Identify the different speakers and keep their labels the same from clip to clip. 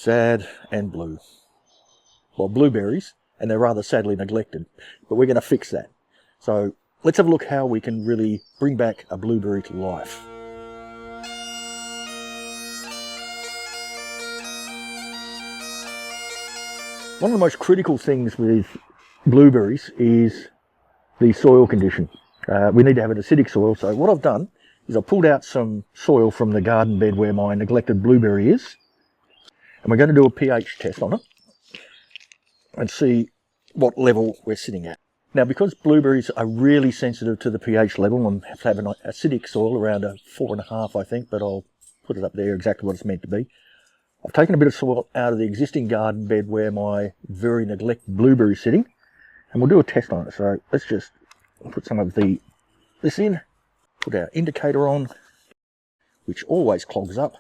Speaker 1: sad and blue. Well, blueberries, and they're rather sadly neglected, but we're going to fix that. So let's have a look how we can really bring back a blueberry to life. One of the most critical things with blueberries is the soil condition. We need to have an acidic soil, so what I've done is I've pulled out some soil from the garden bed where my neglected blueberry is, and we're going to do a pH test on it and see what level we're sitting at. Now, because blueberries are really sensitive to the pH level and have to have an acidic soil around a 4.5, I think, but I'll put it up there exactly what it's meant to be. I've taken a bit of soil out of the existing garden bed where my very neglected blueberry is sitting, and we'll do a test on it. So let's just put some of this in, put our indicator on, which always clogs up.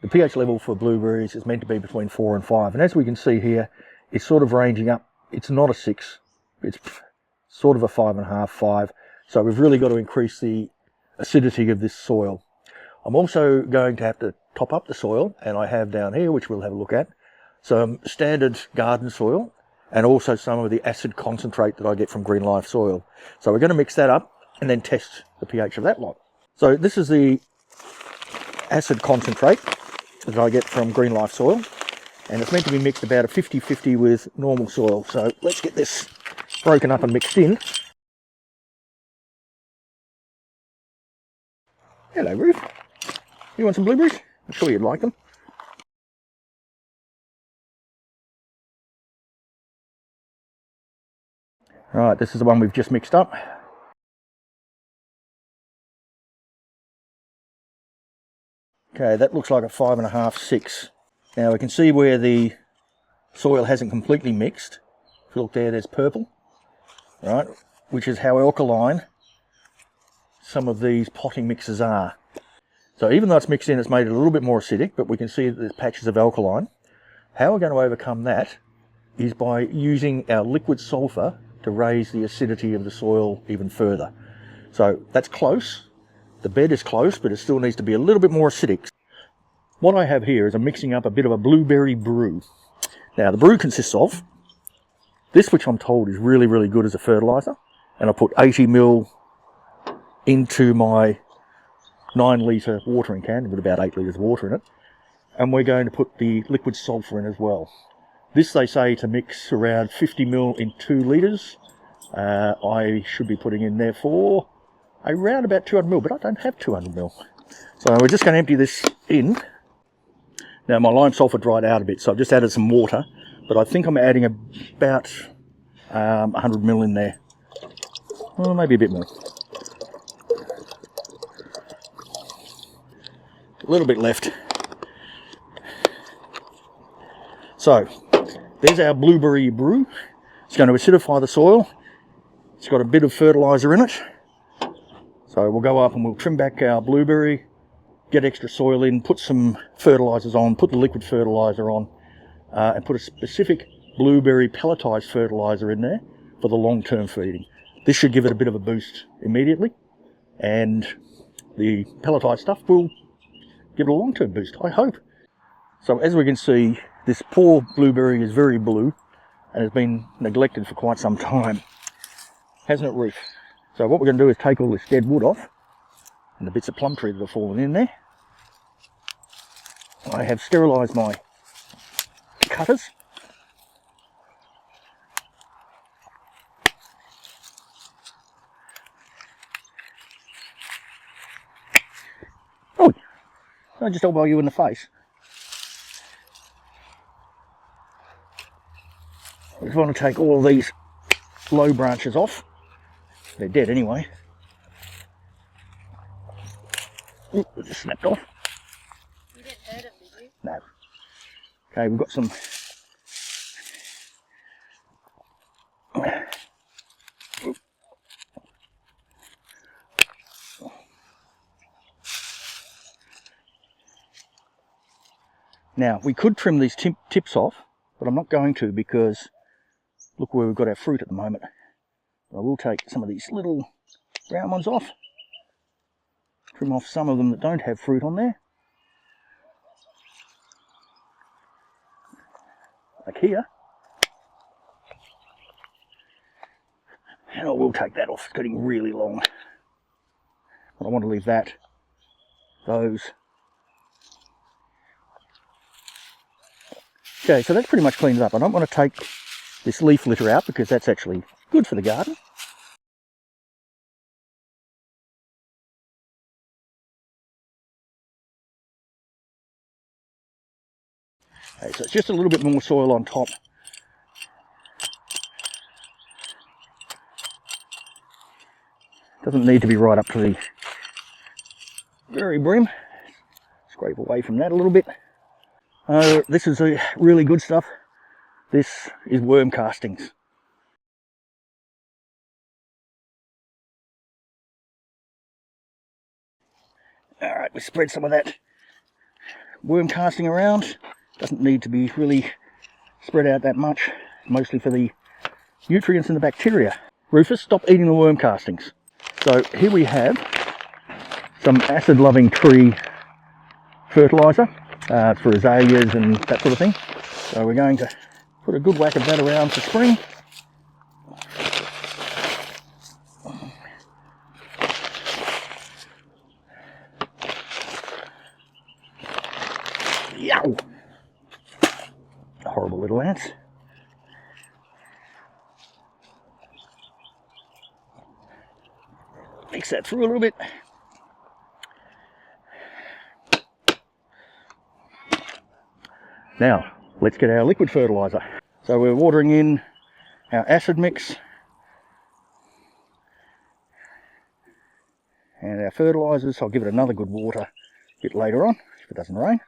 Speaker 1: The pH level for blueberries is meant to be between 4 and 5, and as we can see here, it's sort of ranging up. It's not a 6, it's sort of a 5.5, 5. So we've really got to increase the acidity of this soil. I'm also going to have to top up the soil, and I have down here, which we'll have a look at, some standard garden soil and also some of the acid concentrate that I get from Green Life soil. So we're going to mix that up and then test the pH of that lot. So this is the acid concentrate that I get from Green Life soil, and it's meant to be mixed about a 50-50 with normal soil. So let's get this broken up and mixed in. Hello, Ruth. You want some blueberries? I'm sure you'd like them. Right, this is the one we've just mixed up. Okay, that looks like a 5.5, 6. Now we can see where the soil hasn't completely mixed. If you look there, there's purple, right, which is how alkaline some of these potting mixes are. So even though it's mixed in, it's made it a little bit more acidic, but we can see that there's patches of alkaline. How we're going to overcome that is by using our liquid sulphur to raise the acidity of the soil even further. So that's close. The bed is close, but it still needs to be a little bit more acidic. What I have here is I'm mixing up a bit of a blueberry brew. Now the brew consists of this, which I'm told is really, really good as a fertiliser, and I put 80 ml into my 9 litre watering can with about 8 litres of water in it, and we're going to put the liquid sulphur in as well. This they say to mix around 50 ml in 2 litres. I should be putting in there for around about 200 ml, but I don't have 200 ml. So we're just going to empty this in. Now my lime sulphur dried out a bit, so I've just added some water, but I think I'm adding about 100 ml in there. Well, maybe a bit more. A little bit left. So there's our blueberry brew. It's going to acidify the soil. It's got a bit of fertiliser in it. So we'll go up and we'll trim back our blueberry, get extra soil in, put some fertilisers on, put the liquid fertiliser on, and put a specific blueberry pelletised fertiliser in there for the long-term feeding. This should give it a bit of a boost immediately, and the pelletised stuff will give it a long-term boost, I hope. So as we can see, this poor blueberry is very blue and has been neglected for quite some time, hasn't it, Ruth? So what we're going to do is take all this dead wood off and the bits of plum tree that have fallen in there. I have sterilised my cutters. Oh, I just elbow you in the face. I just want to take all of these low branches off. They're dead anyway. Ooh, it just snapped off.
Speaker 2: You didn't hurt them, did you?
Speaker 1: No. Okay, we've got some now we could trim these tips off, but I'm not going to, because look where we've got our fruit at the moment. I will take some of these little brown ones off, trim off some of them that don't have fruit on there. like here. And I will take that off, it's getting really long. But I want to leave that, those. Okay, so that's pretty much cleaned it up. I don't want to take this leaf litter out because that's actually good for the garden. Okay, so it's just a little bit more soil on top. Doesn't need to be right up to the very brim. Scrape away from that a little bit. This is a really good stuff. This is worm castings. Alright, we spread some of that worm casting around. Doesn't need to be really spread out that much. Mostly for the nutrients and the bacteria. Rufus, stop eating the worm castings. So here we have some acid-loving tree fertiliser for azaleas and that sort of thing. So we're going to put a good whack of that around for spring. Yow! Horrible little ants. Mix that through a little bit. Now, let's get our liquid fertiliser. So we're watering in our acid mix and our fertilisers. I'll give it another good water a bit later on if it doesn't rain.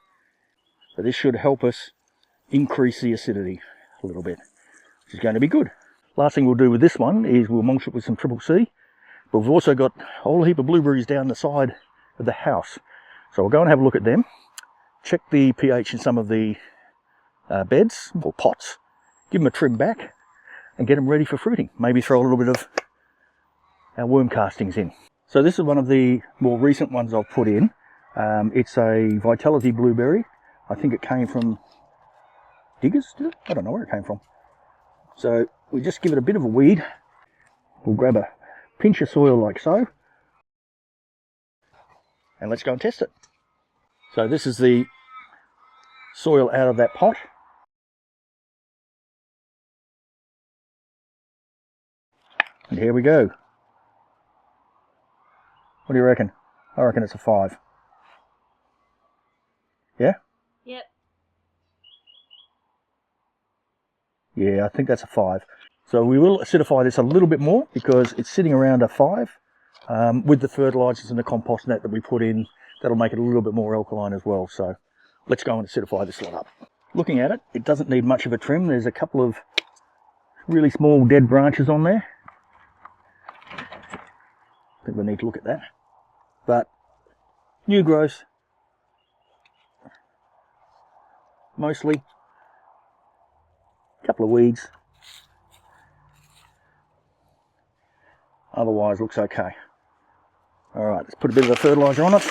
Speaker 1: But this should help us increase the acidity a little bit, which is going to be good. Last thing we'll do with this one is we'll mulch it with some Triple C. But we've also got a whole heap of blueberries down the side of the house. So we'll go and have a look at them. Check the pH in some of the beds or pots. Give them a trim back and get them ready for fruiting. Maybe throw a little bit of our worm castings in. So this is one of the more recent ones I've put in. It's a Vitality blueberry. I think it came from Diggers, did it? I don't know where it came from. So we just give it a bit of a weed. We'll grab a pinch of soil like so. And let's go and test it. So this is the soil out of that pot. And here we go. What do you reckon? I reckon it's a 5. Yeah?
Speaker 2: Yep.
Speaker 1: Yeah, I think that's a 5. So we will acidify this a little bit more because it's sitting around a 5. With the fertilisers and the compost net that we put in, that'll make it a little bit more alkaline as well. So let's go and acidify this lot up. Looking at it, it doesn't need much of a trim. There's a couple of really small dead branches on there. I think we need to look at that. But new growth, mostly. A couple of weeds. Otherwise looks okay. Alright, let's put a bit of the fertiliser on it.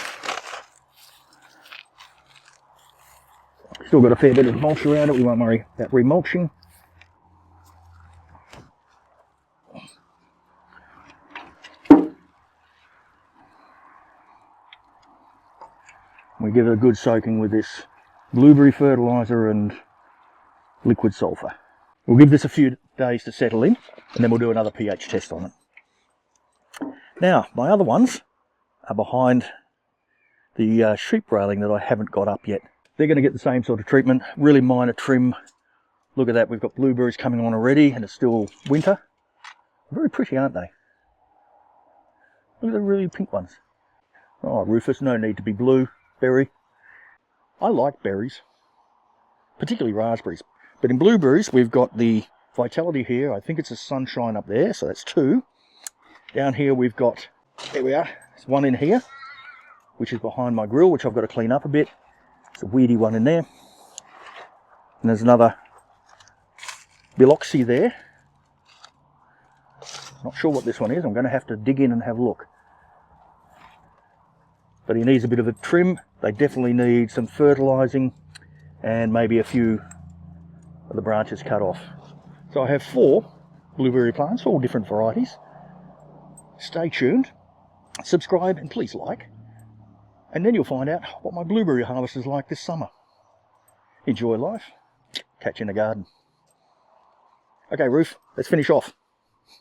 Speaker 1: Still got a fair bit of mulch around it, we won't worry about remulching. We give it a good soaking with this blueberry fertiliser and liquid sulphur. We'll give this a few days to settle in and then we'll do another pH test on it. Now, my other ones are behind the sheep railing that I haven't got up yet. They're going to get the same sort of treatment, really minor trim. Look at that, we've got blueberries coming on already and it's still winter. Very pretty, aren't they? Look at the really pink ones. Oh, Rufus, no need to be blue. Berry. I like berries, particularly raspberries. But in blueberries, we've got the Vitality here. I think it's a Sunshine up there, so that's 2. Down here we've got, there we are, there's one in here, which is behind my grill, which I've got to clean up a bit. There's a weedy one in there. And there's another Biloxi there. Not sure what this one is. I'm going to have to dig in and have a look. But he needs a bit of a trim. They definitely need some fertilising and maybe a few the branches cut off. So I have 4 blueberry plants, all different varieties. Stay tuned, subscribe, and please like. And then you'll find out what my blueberry harvest is like this summer. Enjoy life. Catch you in the garden. Okay, Ruth, let's finish off.